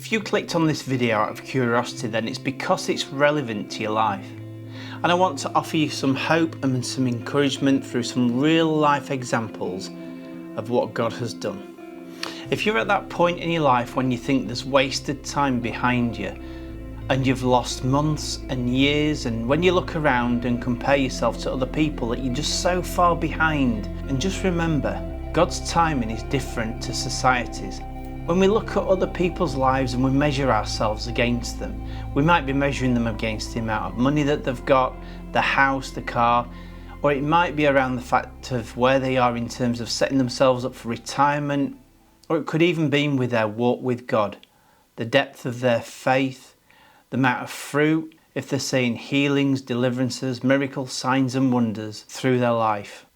If you clicked on this video out of curiosity, then it's because it's relevant to your life. And I want to offer you some hope and some encouragement through some real life examples of what God has done. If you're at that point in your life when you think there's wasted time behind you and you've lost months and years, and when you look around and compare yourself to other people that you're just so far behind, and just remember, God's timing is different to society's. When we look at other people's lives and we measure ourselves against them, we might be measuring them against the amount of money that they've got, the house, the car, or it might be around the fact of where they are in terms of setting themselves up for retirement, or it could even be with their walk with God, the depth of their faith, the amount of fruit, if they're seeing healings, deliverances, miracles, signs and wonders through their life.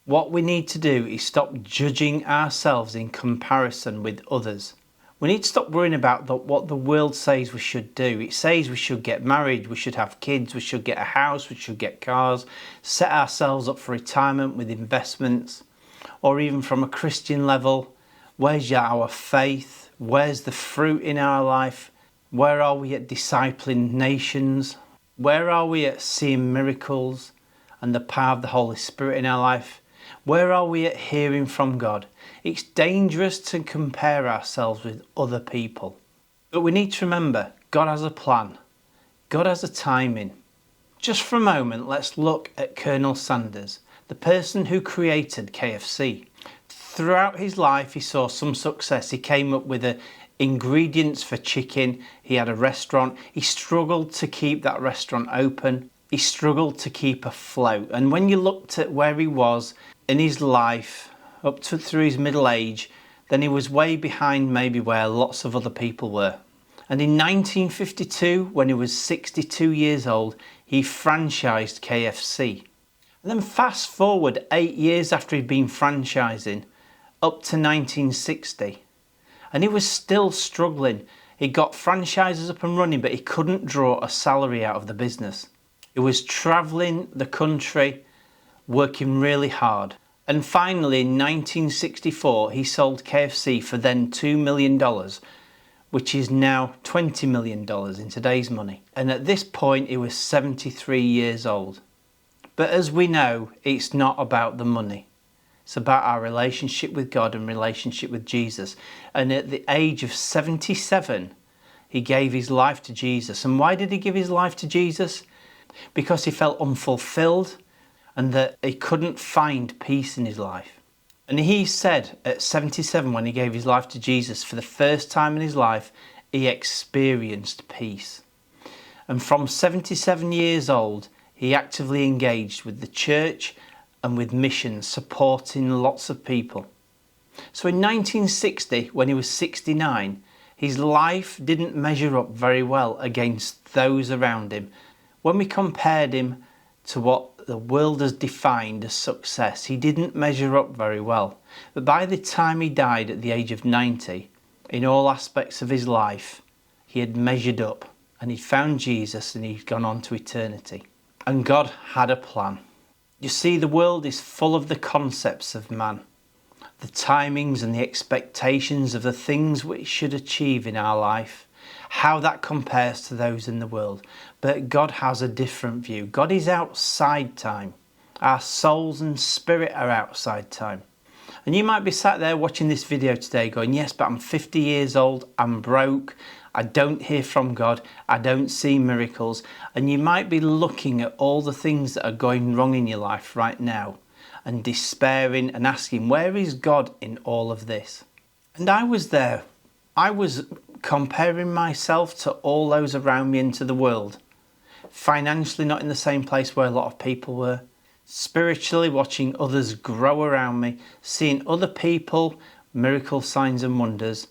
What we need to do is stop judging ourselves in comparison with others. We need to stop worrying about what the world says we should do. It says we should get married, we should have kids, we should get a house, we should get cars, set ourselves up for retirement with investments, or even from a Christian level, where's our faith? Where's the fruit in our life? Where are we at discipling nations? Where are we at seeing miracles and the power of the Holy Spirit in our life? Where are we at hearing from God? It's dangerous to compare ourselves with other people. But we need to remember, God has a plan. God has a timing. Just for a moment, let's look at Colonel Sanders, the person who created KFC. Throughout his life, he saw some success. He came up with the ingredients for chicken. He had a restaurant. He struggled to keep that restaurant open. He struggled to keep afloat. And when you looked at where he was in his life, up to through his middle age, then he was way behind maybe where lots of other people were. And in 1952, when he was 62 years old, he franchised KFC. And then fast forward 8 years after he'd been franchising, up to 1960, and he was still struggling. He got franchises up and running, but he couldn't draw a salary out of the business. He was travelling the country, working really hard. And finally, in 1964, he sold KFC for then $2 million, which is now $20 million in today's money. And at this point, he was 73 years old. But as we know, it's not about the money. It's about our relationship with God and relationship with Jesus. And at the age of 77, he gave his life to Jesus. And why did he give his life to Jesus? Because he felt unfulfilled and that he couldn't find peace in his life. And he said at 77, when he gave his life to Jesus, for the first time in his life, he experienced peace. And from 77 years old, he actively engaged with the church and with missions, supporting lots of people. So in 1960, when he was 69, his life didn't measure up very well against those around him. When we compared him to what the world has defined as success, he didn't measure up very well. But by the time he died at the age of 90, in all aspects of his life, he had measured up and he'd found Jesus and he'd gone on to eternity. And God had a plan. You see, the world is full of the concepts of man, the timings and the expectations of the things we should achieve in our life, how that compares to those in the world. But God has a different view. God is outside time. Our souls and spirit are outside time. And you might be sat there watching this video today going, yes, but I'm 50 years old, I'm broke, I don't hear from God, I don't see miracles. And you might be looking at all the things that are going wrong in your life right now and despairing and asking, where is God in all of this? And I was there. I was comparing myself to all those around me and to the world. Financially not in the same place where a lot of people were. Spiritually watching others grow around me. Seeing other people, miracle signs and wonders.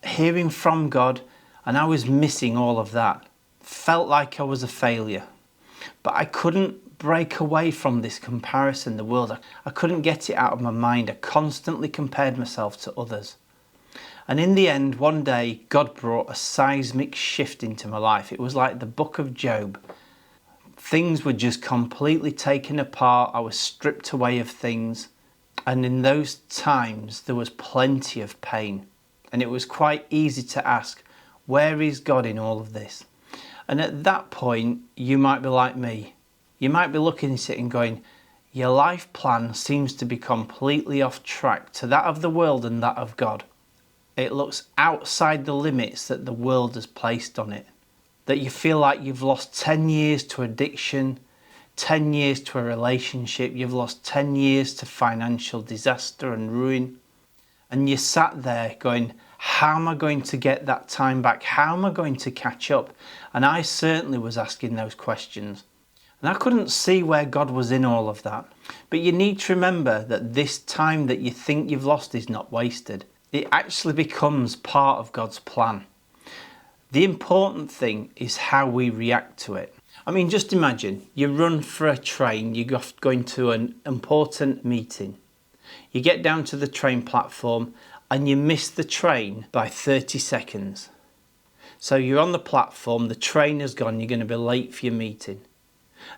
Hearing from God. And I was missing all of that. Felt like I was a failure. But I couldn't break away from this comparison, the world. I couldn't get it out of my mind. I constantly compared myself to others. And in the end, one day, God brought a seismic shift into my life. It was like the book of Job. Things were just completely taken apart. I was stripped away of things. And in those times, there was plenty of pain. And it was quite easy to ask, Where is God in all of this? And at that point, you might be like me. You might be looking at it and going, your life plan seems to be completely off track to that of the world and that of God. It looks outside the limits that the world has placed on it. That you feel like you've lost 10 years to addiction, 10 years to a relationship, you've lost 10 years to financial disaster and ruin. And you sat there going, how am I going to get that time back? How am I going to catch up? And I certainly was asking those questions. And I couldn't see where God was in all of that. But you need to remember that this time that you think you've lost is not wasted. It actually becomes part of God's plan. The important thing is how we react to it. I mean, just imagine you run for a train, you're going to an important meeting. You get down to the train platform and you miss the train by 30 seconds. So you're on the platform, the train has gone, you're going to be late for your meeting.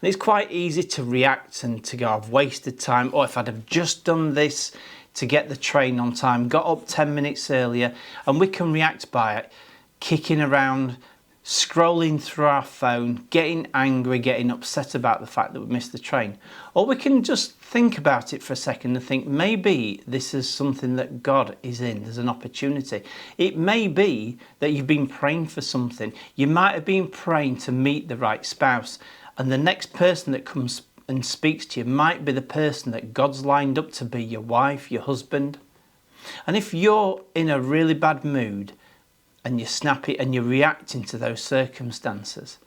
And it's quite easy to react and to go, I've wasted time. Or if I'd have just done this to get the train on time, got up 10 minutes earlier, and we can react by it, kicking around, scrolling through our phone, getting angry, getting upset about the fact that we missed the train. Or we can just think about it for a second and think, maybe this is something that God is in. There's an opportunity. It may be that you've been praying for something. You might have been praying to meet the right spouse, and the next person that comes and speaks to you might be the person that God's lined up to be your wife, your husband. And if you're in a really bad mood and you're snappy and you're reacting to those circumstances,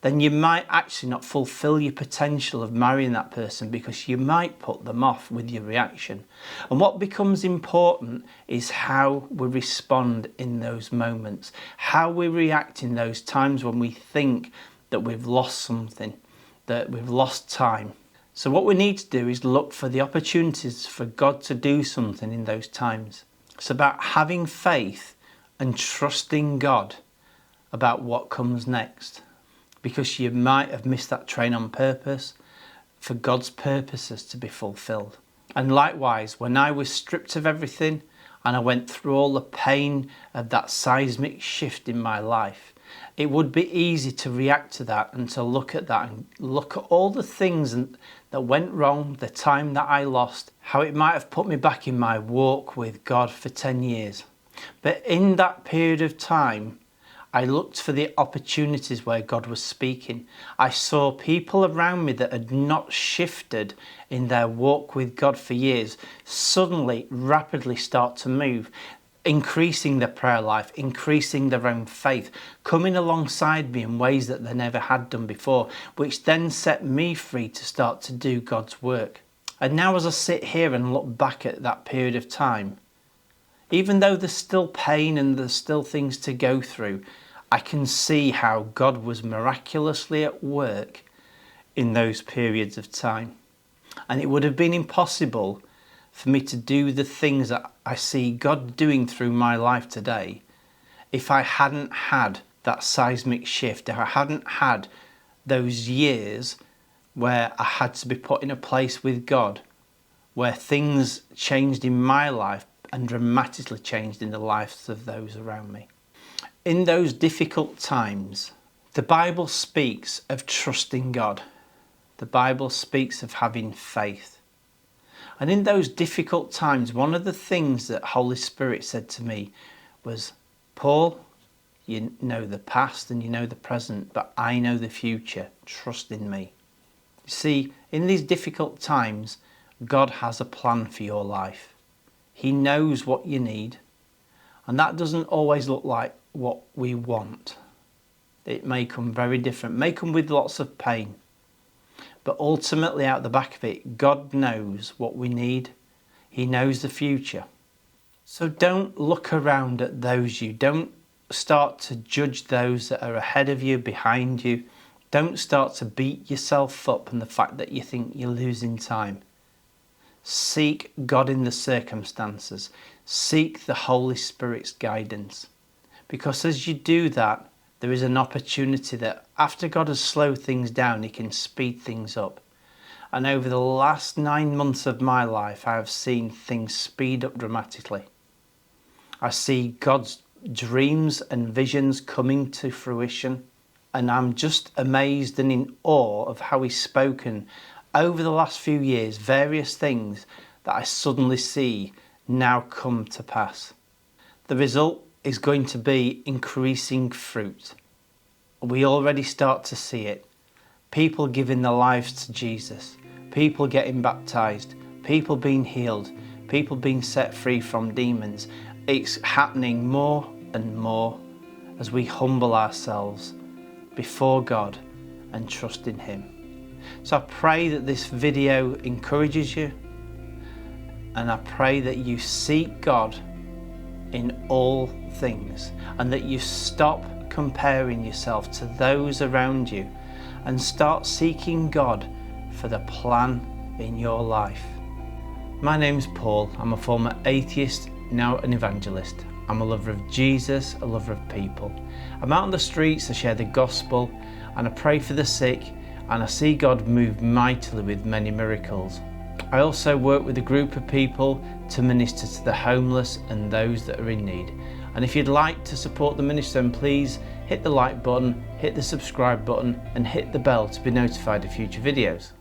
then you might actually not fulfill your potential of marrying that person because you might put them off with your reaction. And what becomes important is how we respond in those moments, how we react in those times when we think that we've lost something, that we've lost time. So what we need to do is look for the opportunities for God to do something in those times. It's about having faith and trusting God about what comes next, because you might have missed that train on purpose for God's purposes to be fulfilled. And likewise, when I was stripped of everything and I went through all the pain of that seismic shift in my life, it would be easy to react to that and to look at that and look at all the things that went wrong, the time that I lost, how it might have put me back in my walk with God for 10 years. But in that period of time, I looked for the opportunities where God was speaking. I saw people around me that had not shifted in their walk with God for years suddenly rapidly start to move, increasing their prayer life, increasing their own faith, coming alongside me in ways that they never had done before, which then set me free to start to do God's work. And now as I sit here and look back at that period of time, even though there's still pain and there's still things to go through, I can see how God was miraculously at work in those periods of time. And it would have been impossible for me to do the things that I see God doing through my life today if I hadn't had that seismic shift, if I hadn't had those years where I had to be put in a place with God, where things changed in my life and dramatically changed in the lives of those around me. In those difficult times, the Bible speaks of trusting God. The Bible speaks of having faith. And in those difficult times, one of the things that Holy Spirit said to me was, Paul, you know the past and you know the present, but I know the future. Trust in me. You see, in these difficult times, God has a plan for your life. He knows what you need. And that doesn't always look like what we want. It may come very different, may come with lots of pain. But ultimately, out the back of it, God knows what we need. He knows the future. So don't look around at don't start to judge those that are ahead of you, behind you. Don't start to beat yourself up on the fact that you think you're losing time. Seek God in the circumstances. Seek the Holy Spirit's guidance. Because as you do that, there is an opportunity that after God has slowed things down, He can speed things up. And over the last 9 months of my life, I have seen things speed up dramatically. I see God's dreams and visions coming to fruition. And I'm just amazed and in awe of how he's spoken over the last few years, various things that I suddenly see now come to pass. The result is going to be increasing fruit. We already start to see it. People giving their lives to Jesus, people getting baptized, people being healed, people being set free from demons. It's happening more and more as we humble ourselves before God and trust in Him. So I pray that this video encourages you, and I pray that you seek God in all things, and that you stop comparing yourself to those around you and start seeking God for the plan in your life. My name's Paul. I'm a former atheist, now an evangelist. I'm a lover of Jesus, a lover of people. I'm out on the streets to share the gospel, and I pray for the sick, and I see God move mightily with many miracles. I also work with a group of people to minister to the homeless and those that are in need. And if you'd like to support the ministry, then please hit the like button, hit the subscribe button, and hit the bell to be notified of future videos.